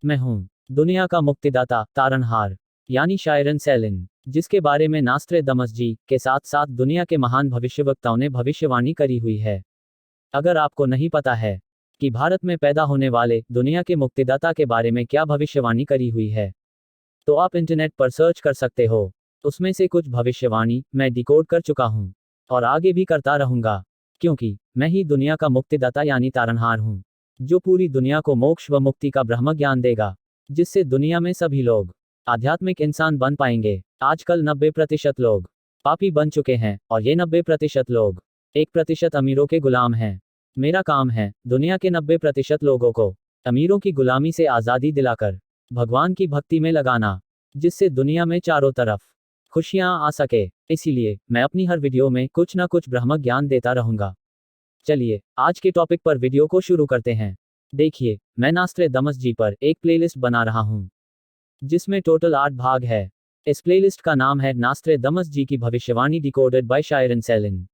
मैं हूँ दुनिया का मुक्तिदाता तारनहार यानी शायरन सेलिन, जिसके बारे में नास्त्रेदमस जी के साथ साथ दुनिया के महान भविष्यवक्ताओं ने भविष्यवाणी करी हुई है। अगर आपको नहीं पता है कि भारत में पैदा होने वाले दुनिया के मुक्तिदाता के बारे में क्या भविष्यवाणी करी हुई है, तो आप इंटरनेट पर सर्च कर सकते हो। उसमें से कुछ भविष्यवाणी मैं डिकोड कर चुका हूँ और आगे भी करता रहूंगा, क्योंकि मैं ही दुनिया का मुक्तिदाता यानी तारनहार हूँ, जो पूरी दुनिया को मोक्ष व मुक्ति का ब्रह्म ज्ञान देगा, जिससे दुनिया में सभी लोग आध्यात्मिक इंसान बन पाएंगे। आजकल 90% लोग पापी बन चुके हैं और ये 90% लोग 1% अमीरों के गुलाम हैं। मेरा काम है दुनिया के 90% लोगों को अमीरों की गुलामी से आज़ादी दिलाकर भगवान की भक्ति में लगाना, जिससे दुनिया में चारों तरफ खुशियां आ सके। इसीलिए मैं अपनी हर वीडियो में कुछ ना कुछ ब्रह्म ज्ञान देता रहूंगा। चलिए आज के टॉपिक पर वीडियो को शुरू करते हैं। देखिए, मैं नास्त्रेदमस जी पर एक प्लेलिस्ट बना रहा हूं, जिसमें टोटल 8 भाग है। इस प्लेलिस्ट का नाम है नास्त्रेदमस जी की भविष्यवाणी डिकोडेड बाय शायरन सेलिन,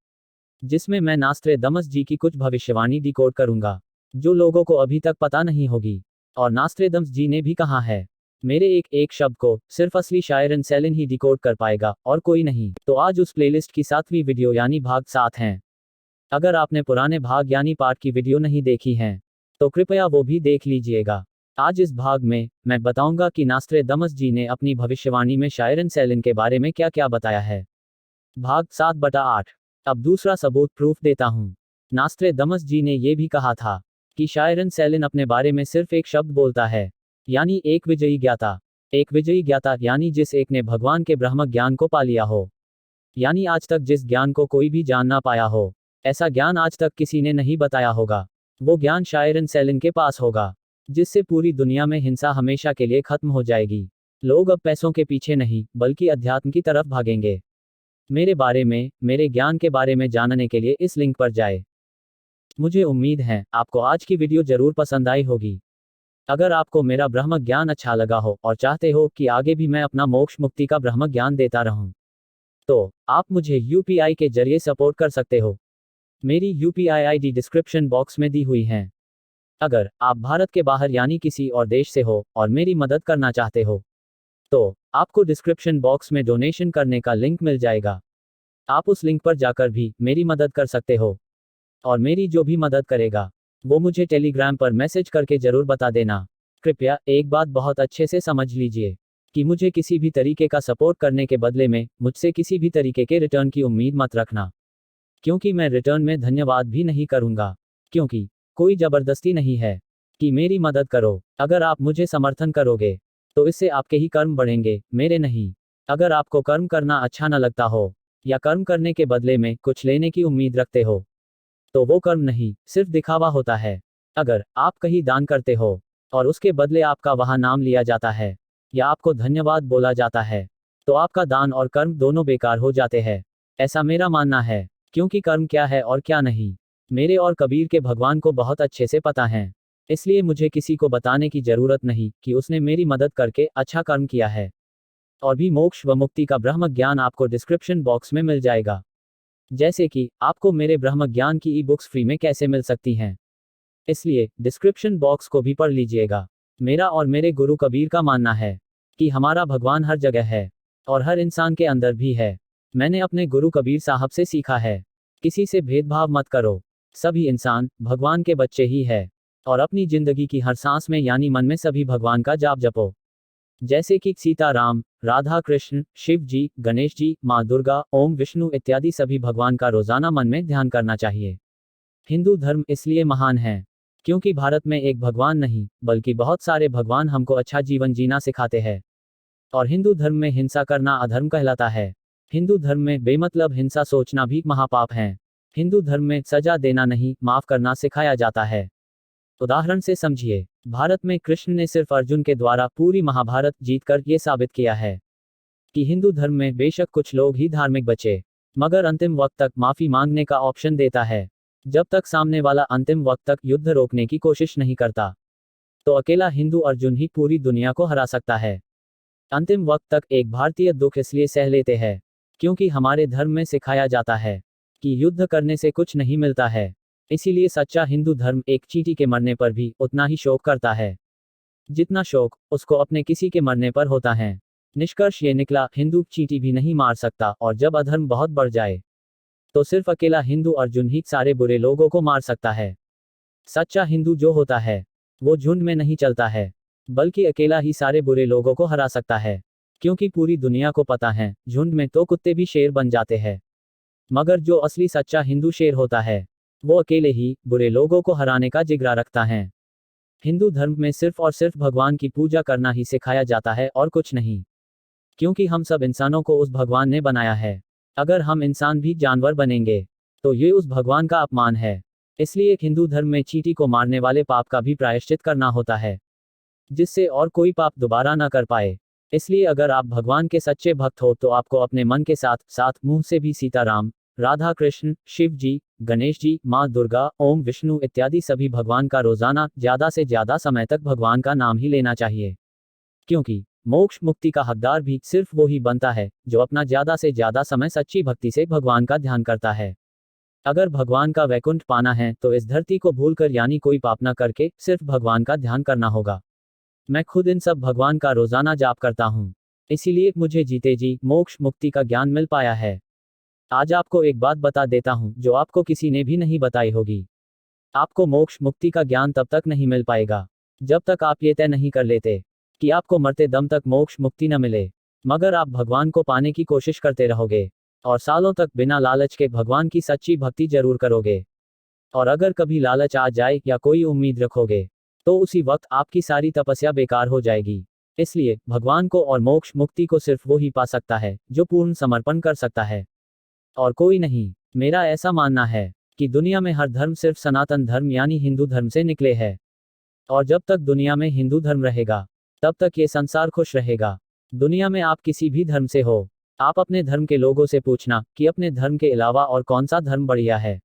जिसमें मैं नास्त्रेदमस जी की कुछ भविष्यवाणी डिकोड करूंगा जो लोगों को अभी तक पता नहीं होगी। और नास्त्रेदमस जी ने भी कहा है, मेरे एक एक शब्द को सिर्फ असली शायरन सेलिन ही डिकोड कर पाएगा और कोई नहीं। तो आज उस प्लेलिस्ट की 7वीं वीडियो यानी भाग 7 है। अगर आपने पुराने भाग यानी पार्ट की वीडियो नहीं देखी हैं, तो कृपया वो भी देख लीजिएगा। आज इस भाग में मैं बताऊंगा कि नास्त्रेदमस जी ने अपनी भविष्यवाणी में शायरन सेलिन के बारे में क्या क्या बताया है। भाग 7/8। अब दूसरा सबूत प्रूफ देता हूं। नास्त्रेदमस जी ने ये भी कहा था कि शायरन सेलिन अपने बारे में सिर्फ एक शब्द बोलता है, यानी एक विजयी ज्ञाता। एक विजयी ज्ञाता यानी जिस एक ने भगवान के ब्रह्म ज्ञान को पा लिया हो, यानी आज तक जिस ज्ञान को कोई भी जान ना पाया हो, ऐसा ज्ञान आज तक किसी ने नहीं बताया होगा, वो ज्ञान शायरन सेलिन के पास होगा, जिससे पूरी दुनिया में हिंसा हमेशा के लिए खत्म हो जाएगी। लोग अब पैसों के पीछे नहीं बल्कि अध्यात्म की तरफ भागेंगे। मेरे बारे में, मेरे ज्ञान के बारे में जानने के लिए इस लिंक पर जाए। मुझे उम्मीद है आपको आज की वीडियो जरूर पसंद आई होगी। अगर आपको मेरा ब्रह्म ज्ञान अच्छा लगा हो और चाहते हो कि आगे भी मैं अपना मोक्ष मुक्ति का ब्रह्म ज्ञान देता रहूं, तो आप मुझे यूपीआई के जरिए सपोर्ट कर सकते हो। मेरी यूपीआई आईडी डिस्क्रिप्शन बॉक्स में दी हुई है। अगर आप भारत के बाहर यानी किसी और देश से हो और मेरी मदद करना चाहते हो, तो आपको डिस्क्रिप्शन बॉक्स में डोनेशन करने का लिंक मिल जाएगा। आप उस लिंक पर जाकर भी मेरी मदद कर सकते हो। और मेरी जो भी मदद करेगा, वो मुझे टेलीग्राम पर मैसेज करके जरूर बता देना। कृपया एक बात बहुत अच्छे से समझ लीजिए कि मुझे किसी भी तरीके का सपोर्ट करने के बदले में मुझसे किसी भी तरीके के रिटर्न की उम्मीद मत रखना, क्योंकि मैं रिटर्न में धन्यवाद भी नहीं करूंगा, क्योंकि कोई जबरदस्ती नहीं है कि मेरी मदद करो। अगर आप मुझे समर्थन करोगे तो इससे आपके ही कर्म बढ़ेंगे, मेरे नहीं। अगर आपको कर्म करना अच्छा न लगता हो या कर्म करने के बदले में कुछ लेने की उम्मीद रखते हो, तो वो कर्म नहीं, सिर्फ दिखावा होता है। अगर आप कहीं दान करते हो और उसके बदले आपका वहां नाम लिया जाता है या आपको धन्यवाद बोला जाता है, तो आपका दान और कर्म दोनों बेकार हो जाते हैं। ऐसा मेरा मानना है, क्योंकि कर्म क्या है और क्या नहीं, मेरे और कबीर के भगवान को बहुत अच्छे से पता है। इसलिए मुझे किसी को बताने की जरूरत नहीं कि उसने मेरी मदद करके अच्छा कर्म किया है। और भी मोक्ष व मुक्ति का ब्रह्म ज्ञान आपको डिस्क्रिप्शन बॉक्स में मिल जाएगा। जैसे कि आपको मेरे ब्रह्म ज्ञान की ई बुक्स फ्री में कैसे मिल सकती हैं, इसलिए डिस्क्रिप्शन बॉक्स को भी पढ़ लीजिएगा। मेरा और मेरे गुरु कबीर का मानना है कि हमारा भगवान हर जगह है और हर इंसान के अंदर भी है। मैंने अपने गुरु कबीर साहब से सीखा है, किसी से भेदभाव मत करो, सभी इंसान भगवान के बच्चे ही है। और अपनी जिंदगी की हर सांस में यानी मन में सभी भगवान का जाप जपो, जैसे कि सीताराम, राधा कृष्ण, शिव जी, गणेश जी, माँ दुर्गा, ओम विष्णु इत्यादि सभी भगवान का रोजाना मन में ध्यान करना चाहिए। हिंदू धर्म इसलिए महान है क्योंकि भारत में एक भगवान नहीं बल्कि बहुत सारे भगवान हमको अच्छा जीवन जीना सिखाते हैं। और हिंदू धर्म में हिंसा करना अधर्म कहलाता है। हिंदू धर्म में बेमतलब हिंसा सोचना भी महापाप है। हिंदू धर्म में सजा देना नहीं, माफ करना सिखाया जाता है। उदाहरण से समझिए, भारत में कृष्ण ने सिर्फ अर्जुन के द्वारा पूरी महाभारत जीतकर ये साबित किया है कि हिंदू धर्म में बेशक कुछ लोग ही धार्मिक बचे, मगर अंतिम वक्त तक माफी मांगने का ऑप्शन देता है। जब तक सामने वाला अंतिम वक्त तक युद्ध रोकने की कोशिश नहीं करता, तो अकेला हिंदू अर्जुन ही पूरी दुनिया को हरा सकता है। अंतिम वक्त तक एक भारतीय दुख इसलिए सह लेते हैं क्योंकि हमारे धर्म में सिखाया जाता है कि युद्ध करने से कुछ नहीं मिलता है। इसीलिए सच्चा हिंदू धर्म एक चींटी के मरने पर भी उतना ही शोक करता है। जितना शौक उसको अपने किसी के मरने पर होता है। निष्कर्ष ये निकला, हिंदू चींटी भी नहीं मार सकता, और जब अधर्म बहुत बढ़ जाए तो सिर्फ अकेला हिंदू अर्जुन ही सारे बुरे लोगों को मार सकता है। सच्चा हिंदू जो होता है वो झुंड में नहीं चलता है, बल्कि अकेला ही सारे बुरे लोगों को हरा सकता है। क्योंकि पूरी दुनिया को पता है झुंड में तो कुत्ते भी शेर बन जाते हैं, मगर जो असली सच्चा हिंदू शेर होता है वो अकेले ही बुरे लोगों को हराने का जिगरा रखता है। हिंदू धर्म में सिर्फ और सिर्फ भगवान की पूजा करना ही सिखाया जाता है और कुछ नहीं। क्योंकि हम सब इंसानों को उस भगवान ने बनाया है। अगर हम इंसान भी जानवर बनेंगे तो ये उस भगवान का अपमान है। इसलिए हिंदू धर्म में चींटी को मारने वाले पाप का भी प्रायश्चित करना होता है, जिससे और कोई पाप दोबारा न कर पाए। इसलिए अगर आप भगवान के सच्चे भक्त हो तो आपको अपने मन के साथ साथ मुंह से भी सीताराम, राधा कृष्ण, शिव जी, गणेश जी, माँ दुर्गा, ओम विष्णु इत्यादि सभी भगवान का रोजाना ज्यादा से ज्यादा समय तक भगवान का नाम ही लेना चाहिए। क्योंकि मोक्ष मुक्ति का हकदार भी सिर्फ वो ही बनता है जो अपना ज्यादा से ज्यादा समय सच्ची भक्ति से भगवान का ध्यान करता है। अगर भगवान का वैकुंठ पाना है तो इस धरती को भूलकर यानी कोई पाप न करके सिर्फ भगवान का ध्यान करना होगा। मैं खुद इन सब भगवान का रोजाना जाप करता हूँ, इसीलिए मुझे जीते जी मोक्ष मुक्ति का ज्ञान मिल पाया है। आज आपको एक बात बता देता हूँ जो आपको किसी ने भी नहीं बताई होगी। आपको मोक्ष मुक्ति का ज्ञान तब तक नहीं मिल पाएगा जब तक आप ये तय नहीं कर लेते कि आपको मरते दम तक मोक्ष मुक्ति न मिले। मगर आप भगवान को पाने की कोशिश करते रहोगे और सालों तक बिना लालच के भगवान की सच्ची भक्ति जरूर करोगे। और अगर कभी लालच आ जाए या कोई उम्मीद रखोगे तो उसी वक्त आपकी सारी तपस्या बेकार हो जाएगी। इसलिए भगवान को और मोक्ष मुक्ति को सिर्फ वो ही पा सकता है जो पूर्ण समर्पण कर सकता है, और कोई नहीं। मेरा ऐसा मानना है कि दुनिया में हर धर्म सिर्फ सनातन धर्म यानी हिंदू धर्म से निकले हैं, और जब तक दुनिया में हिंदू धर्म रहेगा तब तक ये संसार खुश रहेगा। दुनिया में आप किसी भी धर्म से हो, आप अपने धर्म के लोगों से पूछना कि अपने धर्म के अलावा और कौन सा धर्म बढ़िया है,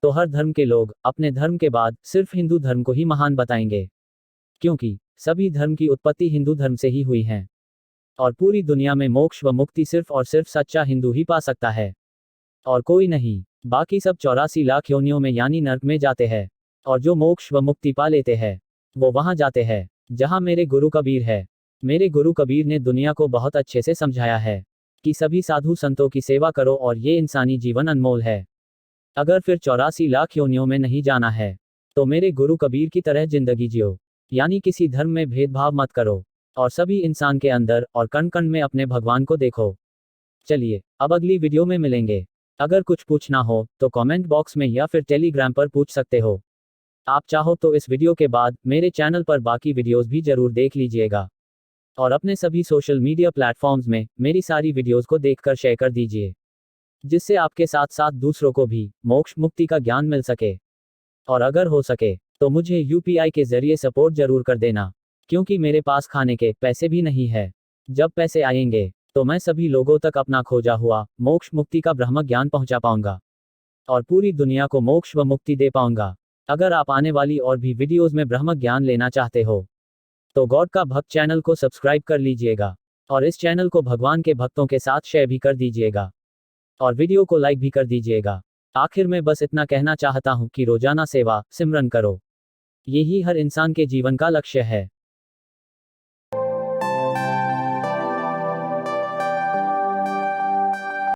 तो हर धर्म के लोग अपने धर्म के बाद सिर्फ हिंदू धर्म को ही महान बताएंगे। क्योंकि सभी धर्म की उत्पत्ति हिंदू धर्म से ही हुई है, और पूरी दुनिया में मोक्ष व मुक्ति सिर्फ और सिर्फ सच्चा हिंदू ही पा सकता है, और कोई नहीं। बाकी सब 84 लाख योनियों में यानी नर्क में जाते हैं, और जो मोक्ष व मुक्ति पा लेते हैं वो वहां जाते हैं जहां मेरे गुरु कबीर है। मेरे गुरु कबीर ने दुनिया को बहुत अच्छे से समझाया है कि सभी साधु संतों की सेवा करो और ये इंसानी जीवन अनमोल है। अगर फिर 84 लाख योनियों में नहीं जाना है तो मेरे गुरु कबीर की तरह जिंदगी जियो, यानी किसी धर्म में भेदभाव मत करो और सभी इंसान के अंदर और कण कण में अपने भगवान को देखो। चलिए अब अगली वीडियो में मिलेंगे। अगर कुछ पूछना हो तो कमेंट बॉक्स में या फिर टेलीग्राम पर पूछ सकते हो। आप चाहो तो इस वीडियो के बाद मेरे चैनल पर बाकी वीडियोस भी जरूर देख लीजिएगा, और अपने सभी सोशल मीडिया प्लेटफॉर्म्स में मेरी सारी वीडियोस को देखकर शेयर कर दीजिए, जिससे आपके साथ साथ दूसरों को भी मोक्ष मुक्ति का ज्ञान मिल सके। और अगर हो सके तो मुझे यूपीआई के जरिए सपोर्ट जरूर कर देना, क्योंकि मेरे पास खाने के पैसे भी नहीं है। जब पैसे आएंगे तो मैं सभी लोगों तक अपना खोजा हुआ मोक्ष मुक्ति का ब्रह्म ज्ञान पहुंचा पाऊंगा और पूरी दुनिया को मोक्ष व मुक्ति दे पाऊंगा। अगर आप आने वाली और भी वीडियोस में ब्रह्म ज्ञान लेना चाहते हो तो गॉड का भक्त चैनल को सब्सक्राइब कर लीजिएगा, और इस चैनल को भगवान के भक्तों के साथ शेयर भी कर दीजिएगा, और वीडियो को लाइक भी कर दीजिएगा। आखिर में बस इतना कहना चाहता हूं कि रोजाना सेवा सिमरन करो, यही हर इंसान के जीवन का लक्ष्य है।